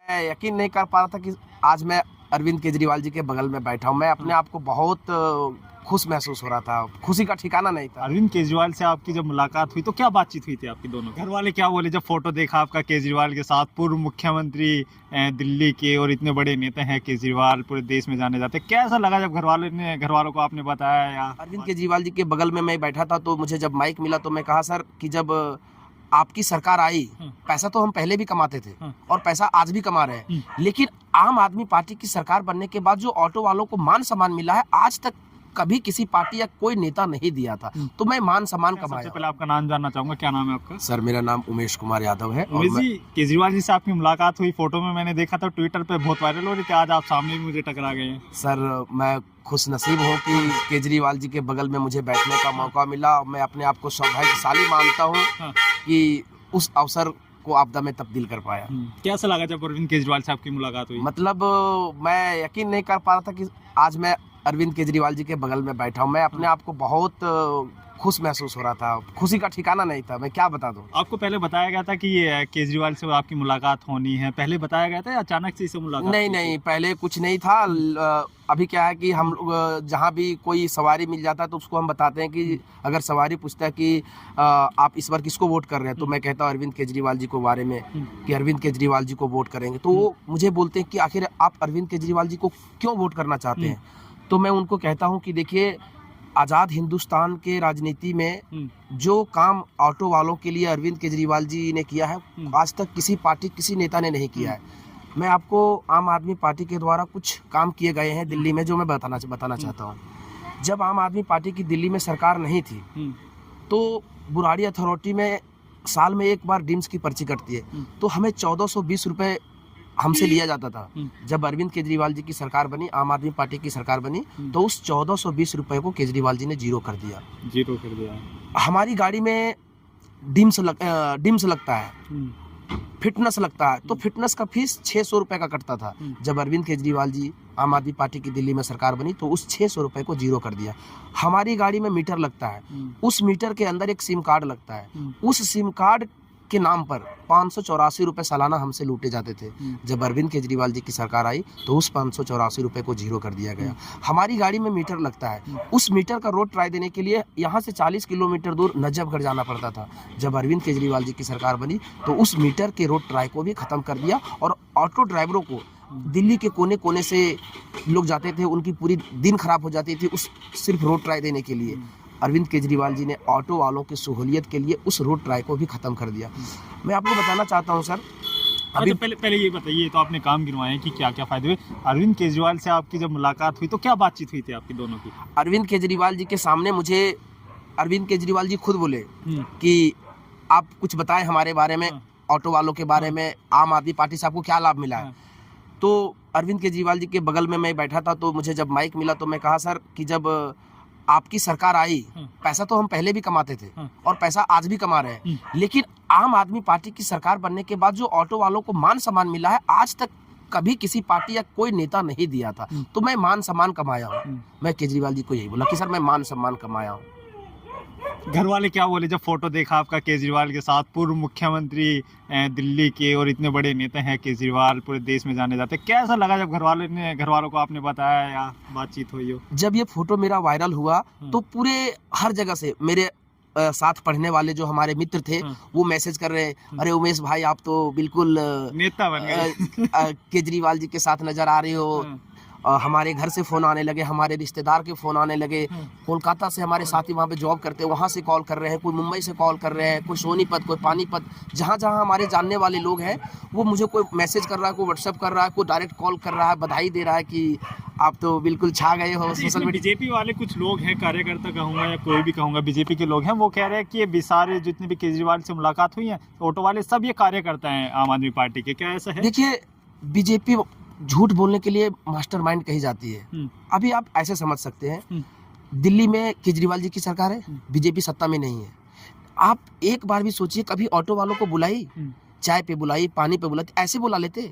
मैं यकीन नहीं कर पा रहा था कि आज मैं अरविंद केजरीवाल जी के बगल में बैठा हूँ। मैं अपने आप को बहुत खुश महसूस हो रहा था। खुशी का ठिकाना नहीं था। अरविंद केजरीवाल से आपकी जब मुलाकात हुई तो क्या बातचीत हुई थी आपकी दोनों? घर वाले क्या बोले जब फोटो देखा आपका केजरीवाल के साथ? पूर्व मुख्यमंत्री दिल्ली के और इतने बड़े नेता हैं केजरीवाल, पूरे देश में जाने जाते। कैसा लगा जब घर वालों को आपने बताया? या अरविंद केजरीवाल जी के बगल में मैं बैठा था तो मुझे जब माइक मिला तो मैं कहा, सर कि जब आपकी सरकार आई, पैसा तो हम पहले भी कमाते थे और पैसा आज भी कमा रहे हैं, लेकिन आम आदमी पार्टी की सरकार बनने के बाद जो ऑटो वालों को मान सम्मान मिला है, आज तक कभी किसी पार्टी या कोई नेता नहीं दिया था। तो मैं मान सम्मान कमाया। सबसे पहले आपका नाम जानना चाहूंगा, क्या नाम है आपका? सर मेरा नाम उमेश कुमार यादव है। उमेश जी, केजरीवाल जी से आपकी मुलाकात हुई, फोटो में मैंने देखा था, ट्विटर पे बहुत वायरल हो रही थी। आज आप सामने भी मुझे टकरा गए हैं। सर मैं खुश नसीब हूँ कि केजरीवाल जी के बगल में मुझे बैठने का मौका मिला। मैं अपने आप को सौभाग्यशाली मानता हूँ कि उस अवसर को आपदा में तब्दील कर पाया। कैसा लगा जब अरविंद केजरीवाल से आपकी मुलाकात हुई? मतलब मैं यकीन नहीं कर पा रहा था कि आज मैं अरविंद केजरीवाल जी के बगल में बैठा हूँ। मैं अपने आप को बहुत खुश महसूस हो रहा था। खुशी का ठिकाना नहीं था। मैं क्या बता दूं। आपको पहले बताया गया था कि ये केजरीवाल से आपकी मुलाकात होनी है? पहले बताया गया था या अचानक से इसे मुलाकात? नहीं, पहले कुछ नहीं था। अभी क्या है कि हम लोग जहाँ भी कोई सवारी मिल जाता है तो उसको हम बताते हैं कि अगर सवारी पूछता है कि आप इस बार किसको वोट कर रहे हैं, तो मैं कहता हूँ अरविंद केजरीवाल जी को बारे में कि अरविंद केजरीवाल जी को वोट करेंगे। तो वो मुझे बोलते हैं कि आखिर आप अरविंद केजरीवाल जी को क्यों वोट करना चाहते हैं? तो मैं उनको कहता हूं कि देखिए, आज़ाद हिंदुस्तान के राजनीति में जो काम ऑटो वालों के लिए अरविंद केजरीवाल जी ने किया है, आज तक किसी पार्टी, किसी नेता ने नहीं किया है। मैं आपको आम आदमी पार्टी के द्वारा कुछ काम किए गए हैं दिल्ली में जो मैं बताना चाहता हूं। जब आम आदमी पार्टी की दिल्ली में सरकार नहीं थी तो बुराड़ी अथॉरिटी में साल में एक बार डिम्स की पर्ची कटती है, तो हमें 1420 रुपये हमसे लिया जाता था। जब अरविंद केजरीवाल जी की सरकार बनी, आम आदमी पार्टी की सरकार बनी, तो उस 1420 रुपये को केजरीवाल जी ने जीरो कर दिया। हमारी गाड़ी में डिम्स लगता है, फिटनेस लगता है, तो फिटनेस का फीस 600 रुपये का कटता था। जब अरविंद केजरीवाल जी आम आदमी पार्टी की दिल्ली में सरकार बनी तो उस 600 रुपये को जीरो कर दिया। हमारी गाड़ी में मीटर लगता है, उस मीटर के अंदर एक सिम कार्ड लगता है। उस सिम कार्ड के नाम पर 584 रुपये सालाना हमसे लूटे जाते थे। जब अरविंद केजरीवाल जी की सरकार आई तो उस 584 रुपये को जीरो कर दिया गया। हमारी गाड़ी में मीटर लगता है, उस मीटर का रोड ट्राई देने के लिए यहाँ से 40 किलोमीटर दूर नजफगढ़ जाना पड़ता था। जब अरविंद केजरीवाल जी की सरकार बनी तो उस मीटर के रोड ट्राई को भी ख़त्म कर दिया और ऑटो ड्राइवरों को दिल्ली के कोने कोने से लोग जाते थे, उनकी पूरी दिन खराब हो जाती थी उस सिर्फ रोड ट्राई देने के लिए। अरविंद केजरीवाल जी ने ऑटो वालों की सहूलियत के लिए उस रोड ट्राई को भी ख़त्म कर दिया। मैं आपको बताना चाहता हूं सर, अभी पहले ये बताइए, तो आपने काम गिनवाए हैं कि क्या क्या फ़ायदे हुए? अरविंद केजरीवाल से आपकी जब मुलाकात हुई तो क्या बातचीत हुई थी आपकी दोनों की? अरविंद केजरीवाल जी के सामने मुझे अरविंद केजरीवाल जी खुद बोले कि आप कुछ बताएं हमारे बारे में, ऑटो वालों के बारे में, आम आदमी पार्टी से आपको क्या लाभ मिला है। तो अरविंद केजरीवाल जी के बगल में मैं बैठा था तो मुझे जब माइक मिला तो मैं कहा, सर कि जब आपकी सरकार आई, पैसा तो हम पहले भी कमाते थे और पैसा आज भी कमा रहे हैं, लेकिन आम आदमी पार्टी की सरकार बनने के बाद जो ऑटो वालों को मान सम्मान मिला है, आज तक कभी किसी पार्टी या कोई नेता नहीं दिया था। तो मैं मान सम्मान कमाया हूँ। मैं केजरीवाल जी को यही बोला कि सर मैं मान सम्मान कमाया हूँ। घर वाले क्या बोले जब फोटो देखा आपका केजरीवाल के साथ? पूर्व मुख्यमंत्री दिल्ली के और इतने बड़े नेता हैं केजरीवाल, पूरे देश में जाने जाते। कैसा लगा जब घर वालों को आपने बताया या बातचीत हुई हो? जब ये फोटो मेरा वायरल हुआ तो पूरे हर जगह से मेरे साथ पढ़ने वाले जो हमारे मित्र थे वो मैसेज कर रहे हैं, अरे उमेश भाई आप तो बिल्कुल नेता बन गए, केजरीवाल जी के साथ नजर आ रहे हो। हमारे घर से फ़ोन आने लगे, हमारे रिश्तेदार के फ़ोन आने लगे, कोलकाता से हमारे साथी वहाँ पे जॉब करते हैं, वहाँ से कॉल कर रहे हैं, कोई मुंबई से कॉल कर रहे हैं, कोई सोनीपत, कोई पानीपत, जहाँ जहाँ हमारे जानने वाले लोग हैं वो मुझे कोई मैसेज कर रहा है, कोई व्हाट्सएप कर रहा है, कोई डायरेक्ट कॉल कर रहा है, बधाई दे रहा है कि आप तो बिल्कुल छा गए हो सोशल मीडिया। बीजेपी वाले कुछ लोग हैं, कार्यकर्ता कहूँगा या कोई भी कहूँगा, बीजेपी के लोग हैं, वो कह रहे हैं कि ये सारे जितने भी केजरीवाल से मुलाकात हुई है ऑटो वाले सब ये कार्यकर्ता हैं आम आदमी पार्टी के। क्या ऐसा है? देखिए, बीजेपी झूठ बोलने के लिए मास्टरमाइंड कही जाती है। अभी आप ऐसे समझ सकते हैं, दिल्ली में केजरीवाल जी की सरकार है, बीजेपी सत्ता में नहीं है। आप एक बार भी सोचिए, कभी ऑटो वालों को बुलाई, चाय पे बुलाई, पानी पे बुलाई, ऐसे बुला लेते?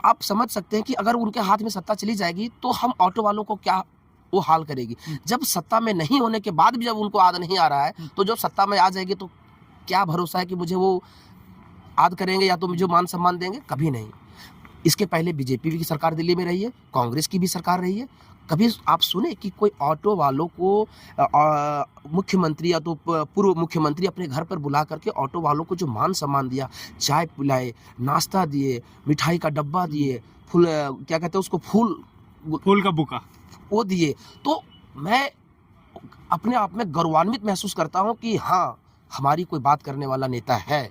आप समझ सकते हैं कि अगर उनके हाथ में सत्ता चली जाएगी तो हम ऑटो वालों को क्या वो हाल करेगी। जब सत्ता में नहीं होने के बाद भी जब उनको याद नहीं आ रहा है, तो जब सत्ता में आ जाएगी तो क्या भरोसा है कि मुझे वो याद करेंगे या तो मुझे मान सम्मान देंगे? कभी नहीं। इसके पहले बीजेपी की सरकार दिल्ली में रही है, कांग्रेस की भी सरकार रही है। कभी आप सुने कि कोई ऑटो वालों को मुख्यमंत्री या तो पूर्व मुख्यमंत्री अपने घर पर बुला करके ऑटो वालों को जो मान सम्मान दिया, चाय पिलाए, नाश्ता दिए, मिठाई का डब्बा दिए, फूल क्या कहते हैं उसको, फूल का बुका, वो दिए, तो मैं अपने आप में गौरवान्वित महसूस करता हूँ कि हाँ, हमारी कोई बात करने वाला नेता है।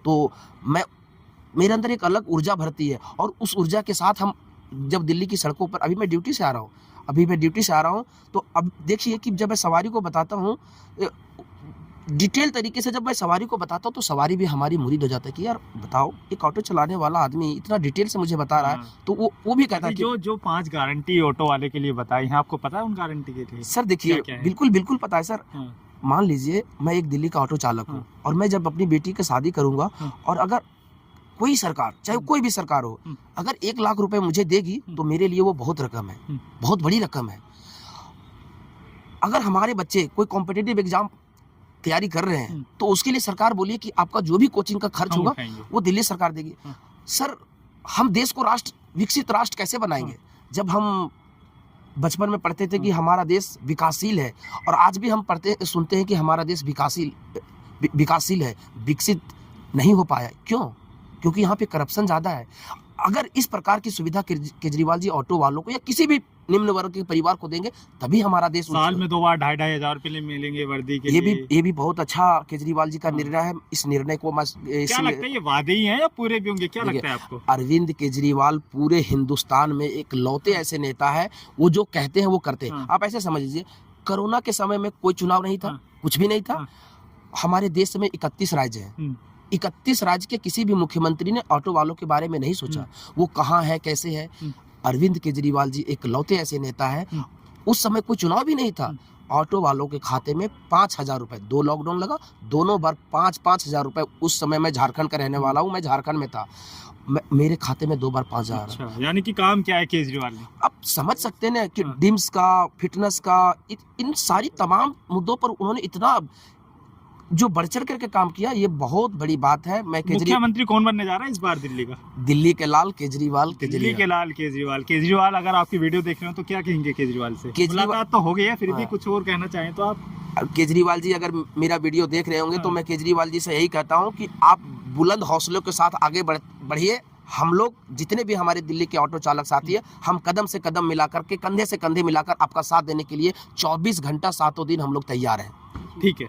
तो मेरे अंदर एक अलग ऊर्जा भरती है, और उस ऊर्जा के साथ हम जब दिल्ली की सड़कों पर, अभी मैं ड्यूटी से आ रहा हूँ, तो अब देखिए कि जब मैं सवारी को बताता हूँ, डिटेल तरीके से जब मैं सवारी को बताता हूँ, तो सवारी भी हमारी मुरीद हो जाता है कि यार बताओ, एक ऑटो चलाने वाला आदमी इतना डिटेल से मुझे बता रहा है। तो वो भी कहता है कि जो 5 गारंटी ऑटो वाले के लिए बताई हैं, आपको पता है उन गारंटी के लिए? सर देखिए, बिल्कुल पता है सर। मान लीजिए मैं एक दिल्ली का ऑटो चालक हूँ, और मैं जब अपनी बेटी की शादी करूंगा, और अगर कोई सरकार, चाहे कोई भी सरकार हो, अगर 1 लाख रुपए मुझे देगी, तो मेरे लिए वो बहुत रकम है, बहुत बड़ी रकम है। अगर हमारे बच्चे कोई कॉम्पिटिटिव एग्जाम तैयारी कर रहे हैं, तो उसके लिए सरकार बोलिए कि आपका जो भी कोचिंग का खर्च होगा, वो दिल्ली सरकार देगी। सर, हम देश को विकसित राष्ट्र कैसे बनाएंगे? जब हम बचपन में पढ़ते थे कि हमारा देश विकासशील है, और आज भी हम सुनते हैं कि हमारा देश विकासशील है, विकसित नहीं हो पाया। क्यों? क्योंकि यहाँ पे करप्शन ज़्यादा है। अगर इस प्रकार की सुविधा केजरीवाल जी ऑटो वालों को या किसी भी निम्न वर्ग के परिवार को देंगे, तभी हमारा देश साल में 2 बार 2,500 रुपए मिलेंगे वर्दी के लिए। ये भी बहुत अच्छा केजरीवाल जी का निर्णय है। इस निर्णय को क्या लगता है, ये वादे ही हैं या पूरे भी होंगे? क्या लगता है आपको? अरविंद केजरीवाल पूरे हिंदुस्तान में एक लौते ऐसे नेता है, वो जो कहते हैं वो करते हैं। आप ऐसे समझ लीजिए, कोरोना के समय में कोई चुनाव नहीं था, कुछ भी नहीं था। हमारे देश में 31 राज्य हैं, 31 राज्य के किसी भी मुख्यमंत्री ने ऑटो वालों के बारे में नहीं सोचा, वो कहाँ है, कैसे है। अरविंद केजरीवाल जी एक लौते ऐसे नेता है, उस समय कोई चुनाव भी नहीं था, ऑटो वालों के खाते में 5,000 रुपए, 2 लॉकडाउन लगा, दोनों बार 5,000 रुपए। उस समय मैं झारखंड का रहने वाला हूँ, मैं झारखंड में था, मेरे खाते में 2 बार 5,000। अच्छा, यानी कि काम क्या है केजरीवाल ने? आप समझ सकते हैं ना कि डिम्स का, फिटनेस का, इन सारी तमाम मुद्दों पर उन्होंने इतना जो बढ़ चढ़ करके काम किया, ये बहुत बड़ी बात है। मैं मुख्यमंत्री कौन बनने जा रहा है इस बार दिल्ली का? दिल्ली के लाल केजरीवाल। केजरीवाल अगर आपकी वीडियो देख रहे हो तो क्या कहेंगे केजरीवाल से? मुलाकात तो हो गई है, फिर भी कुछ और कहना चाहें तो आप? केजरीवाल जी अगर मेरा वीडियो देख रहे होंगे, तो मैं केजरीवाल जी से यही कहता हूँ कि आप बुलंद हौसलों के साथ आगे बढ़िए। हम लोग जितने भी हमारे दिल्ली के ऑटो चालक साथी है, हम कदम से कदम मिलाकर के, कंधे से कंधे मिलाकर आपका साथ देने के लिए 24 घंटा 7 दिन हम लोग तैयार हैं। ठीक है।